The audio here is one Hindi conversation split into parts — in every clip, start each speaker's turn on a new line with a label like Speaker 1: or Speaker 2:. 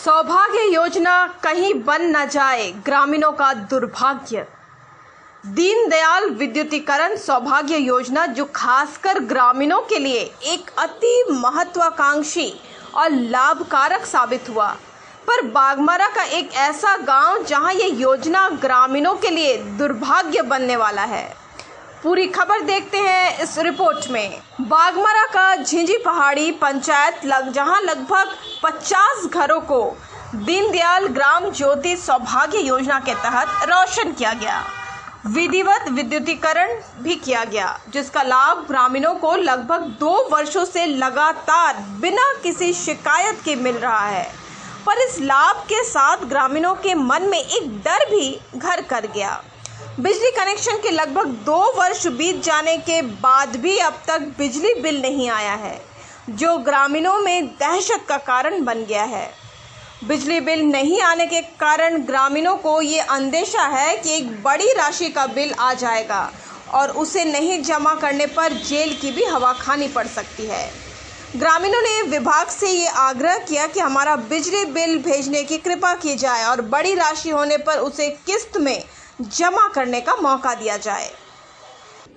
Speaker 1: सौभाग्य योजना कहीं बन न जाए, ग्रामीणों का दुर्भाग्य। दीनदयाल विद्युतीकरण सौभाग्य योजना, जो खासकर ग्रामीणों के लिए एक अति महत्वाकांक्षी और लाभकारक साबित हुआ, पर बाघमारा का एक ऐसा गांव जहां ये योजना ग्रामीणों के लिए दुर्भाग्य बनने वाला है। पूरी खबर देखते हैं इस रिपोर्ट में। बाघमारा का झिंझी पहाड़ी पंचायत जहां लगभग 50 घरों को दीनदयाल ग्राम ज्योति सौभाग्य योजना के तहत रोशन किया गया, विधिवत विद्युतीकरण भी किया गया, जिसका लाभ ग्रामीणों को लगभग 2 वर्षों से लगातार बिना किसी शिकायत के मिल रहा है। पर इस लाभ के साथ ग्रामीणों के मन में एक डर भी घर कर गया। बिजली कनेक्शन के लगभग 2 वर्ष बीत जाने के बाद भी अब तक बिजली बिल नहीं आया है, जो ग्रामीणों में दहशत का कारण बन गया है। बिजली बिल नहीं आने के कारण ग्रामीणों को ये अंदेशा है कि एक बड़ी राशि का बिल आ जाएगा और उसे नहीं जमा करने पर जेल की भी हवा खानी पड़ सकती है। ग्रामीणों ने विभाग से ये आग्रह किया कि हमारा बिजली बिल भेजने की कृपा की जाए और बड़ी राशि होने पर उसे किस्त में जमा करने का मौका दिया जाए।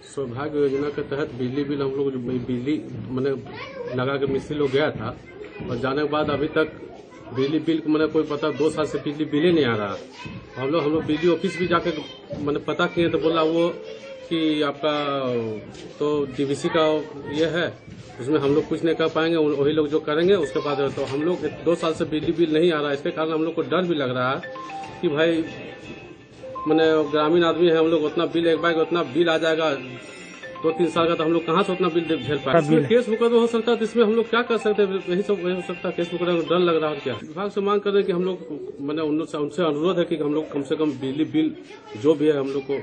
Speaker 2: सौभाग्य योजना के तहत बिजली बिल हम लोग बिजली मैंने लगा के मिस्त्री लोग गया था और जाने के बाद अभी तक बिजली बिल मैंने कोई पता 2 साल से बिजली बिल ही नहीं आ रहा। हम लोग बिजली ऑफिस भी जाके मैंने पता किए तो बोला वो कि आपका तो डीवीसी का ये है, उसमें हम लोग कुछ नहीं कर पाएंगे, वही लोग जो करेंगे उसके बाद। तो हम लोग 2 साल से बिजली बिल नहीं आ रहा, इसके कारण हम लोग को डर भी लग रहा है कि भाई मैंने ग्रामीण आदमी है, हम लोग उतना बिल एक बार उतना बिल आ जाएगा 2-3 साल का, तो हम लोग कहाँ से उतना बिल झेल पाएंगे। केस मुकदमा हो सकता है, तो इसमें हम लोग क्या कर सकते हैं, यही सब हो सकता है। केस मुकदमा डर लग रहा है। क्या विभाग से मांग कर रहे हैं कि हम लोग मैंने उनसे अनुरोध है कि हम लोग कम से कम बिजली बिल जो भी है हम लोग को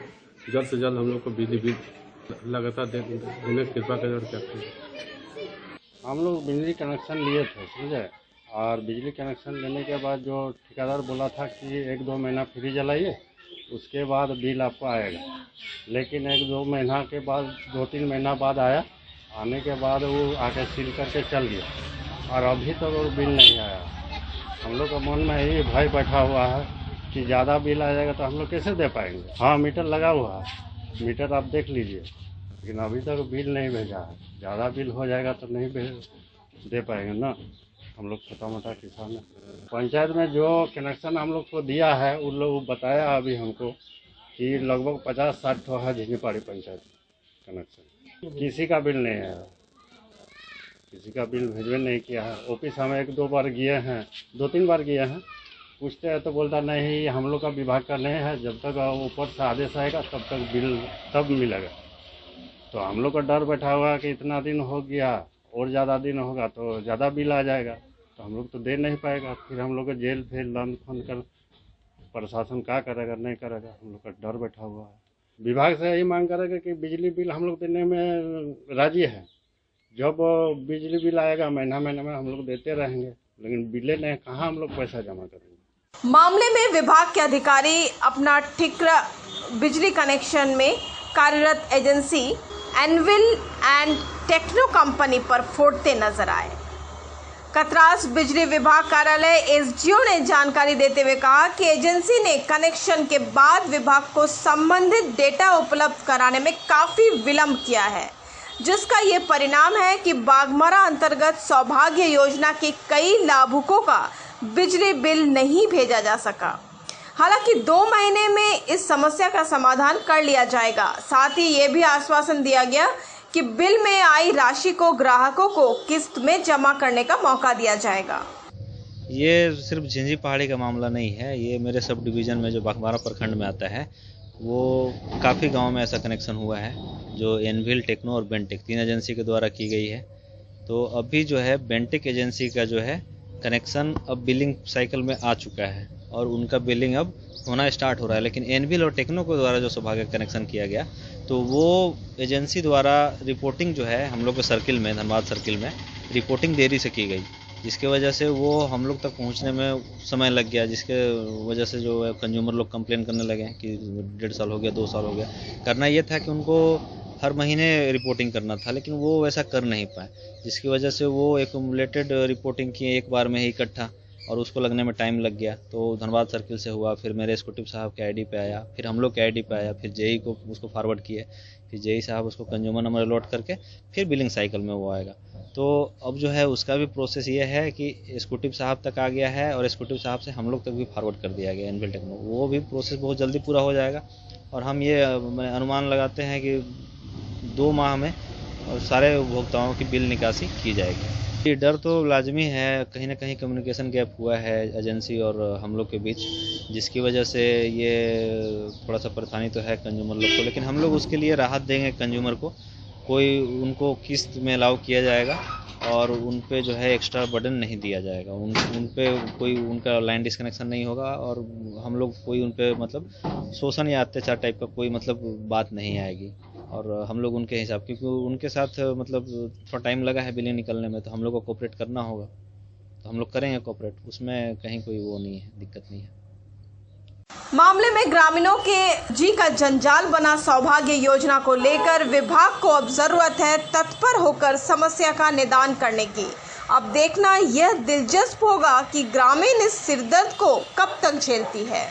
Speaker 2: जल्द से जल्द हम लोग को बिजली बिल लगातार देने की कृपा करें। और क्या
Speaker 3: हम लोग बिजली कनेक्शन लिए थे, समझे, और बिजली कनेक्शन लेने के बाद जो ठेकेदार बोला था कि 1-2 महीना फ्री जलाइए, उसके बाद बिल आपको आएगा। लेकिन 1-2 महीना के बाद 2-3 महीना बाद आया, आने के बाद वो आके सील करके चल गया और अभी तक वो बिल नहीं आया। हम लोग का मन में यही भय बैठा हुआ है कि ज़्यादा बिल आ जाएगा तो हम लोग कैसे दे पाएंगे। हाँ, मीटर लगा हुआ है, मीटर आप देख लीजिए, लेकिन अभी तक बिल नहीं भेजा है। ज़्यादा बिल हो जाएगा तो नहीं दे पाएंगे ना हम लोग, छोटा मोटा किसान है। पंचायत में जो कनेक्शन हम लोग को दिया है उन लोग बताया अभी हमको कि लगभग 50-60 ठो है झिंझी पहाड़ी पंचायत कनेक्शन। किसी का बिल नहीं है, किसी का बिल भेजवे नहीं किया है। ऑफिस हम 1-2 बार गए हैं, 2-3 बार गए हैं, पूछते हैं तो बोलता नहीं हम लोग का विभाग का नहीं है, जब तक ऊपर से आदेश आएगा तब तक बिल तब मिलेगा। तो हम लोग का डर बैठा हुआ है कि इतना दिन हो गया और ज़्यादा दिन होगा तो ज़्यादा बिल आ जाएगा, तो हम लोग तो दे नहीं पाएगा। फिर हम लोग को जेल फिर लंद फंद कर प्रशासन क्या करेगा नहीं करेगा, हम लोग का डर बैठा हुआ है। विभाग से यही मांग करेगा कि बिजली बिल हम लोग देने में राजी है। जब बिजली बिल आएगा महीना महीना में हम लोग देते रहेंगे, लेकिन बिले नहीं, कहाँ हम लोग पैसा जमा करेंगे।
Speaker 1: मामले में विभाग के अधिकारी अपना ठिकरा बिजली कनेक्शन में कार्यरत agency Anvil and Techno company पर फोड़ते नजर आए। कतरास बिजली विभाग कार्यालय एसडीओ ने जानकारी देते हुए कहा कि एजेंसी ने कनेक्शन के बाद विभाग को संबंधित डेटा उपलब्ध कराने में काफी विलंब किया है, जिसका ये परिणाम है कि बाघमारा अंतर्गत सौभाग्य योजना के कई लाभुकों का बिजली बिल नहीं भेजा जा सका। हालांकि 2 महीने में इस समस्या का समाधान कर लिया जाएगा। साथ ही ये भी आश्वासन दिया गया कि बिल में आई राशि को ग्राहकों को किस्त में जमा करने का मौका दिया जाएगा।
Speaker 4: ये सिर्फ झिंझी पहाड़ी का मामला नहीं है, ये मेरे सब डिवीज़न में जो बाघमारा प्रखंड में आता है वो काफ़ी गांव में ऐसा कनेक्शन हुआ है, जो एनविल, टेक्नो और बेंटेक 3 एजेंसी के द्वारा की गई है। तो अभी जो है बेंटेक एजेंसी का जो है कनेक्शन अब बिलिंग साइकिल में आ चुका है और उनका बिलिंग अब होना स्टार्ट हो रहा है। लेकिन एनविल और टेक्नो के द्वारा जो सौभाग्य कनेक्शन किया गया, तो वो एजेंसी द्वारा रिपोर्टिंग जो है हम लोग के सर्किल में, धनबाद सर्किल में रिपोर्टिंग देरी से की गई, जिसके वजह से वो हम लोग तक पहुंचने में समय लग गया, जिसके वजह से जो है कंज्यूमर लोग कंप्लेन करने लगे कि 1.5 साल हो गया, 2 साल हो गया। करना ये था कि उनको हर महीने रिपोर्टिंग करना था, लेकिन वो वैसा कर नहीं पाए, जिसकी वजह से वो एक्यूमुलेटेड रिपोर्टिंग किए एक बार में ही इकट्ठा, और उसको लगने में टाइम लग गया। तो धनबाद सर्किल से हुआ, फिर मेरे एक्जीक्यूटिव साहब के आईडी पे आया, फिर हम लोग के आईडी पे आया, फिर जेई को उसको फॉरवर्ड किए, फिर जेई साहब उसको कंज्यूमर नंबर अलॉट करके फिर बिलिंग साइकिल में वो आएगा। तो अब जो है उसका भी प्रोसेस ये है कि एक्जीक्यूटिव साहब तक आ गया है और एक्जीक्यूटिव साहब से हम लोग तक भी फॉरवर्ड कर दिया गया एनविल टेक्नो। वो भी प्रोसेस बहुत जल्दी पूरा हो जाएगा और हम ये अनुमान लगाते हैं कि 2 माह में सारे उपभोक्ताओं की बिल निकासी की जाएगी। ये डर तो लाजमी है, कहीं ना कहीं कम्युनिकेशन गैप हुआ है एजेंसी और हम लोग के बीच, जिसकी वजह से ये थोड़ा सा परेशानी तो है कंज्यूमर लोग को, लेकिन हम लोग उसके लिए राहत देंगे कंज्यूमर को। कोई उनको किस्त में अलाउ किया जाएगा और उन पे जो है एक्स्ट्रा बर्डन नहीं दिया जाएगा, उन पे कोई उनका लाइन डिस्कनेक्शन नहीं होगा और हम लोग कोई उन पे मतलब शोषण या अत्याचार टाइप का कोई मतलब बात नहीं आएगी। और हम लोग उनके हिसाब, क्योंकि उनके साथ मतलब थोड़ा टाइम लगा है बिलिंग निकलने में, तो हम लोग को कोऑपरेट करना होगा, तो हम लोग करेंगे कोऑपरेट, उसमें कहीं कोई वो नहीं है, दिक्कत नहीं है।
Speaker 1: मामले में ग्रामीणों के जी का जंजाल बना सौभाग्य योजना को लेकर विभाग को अब जरूरत है तत्पर होकर समस्या का निदान करने की। अब देखना यह दिलचस्प होगा कि ग्रामीण इस सिरदर्द को कब तक झेलती है।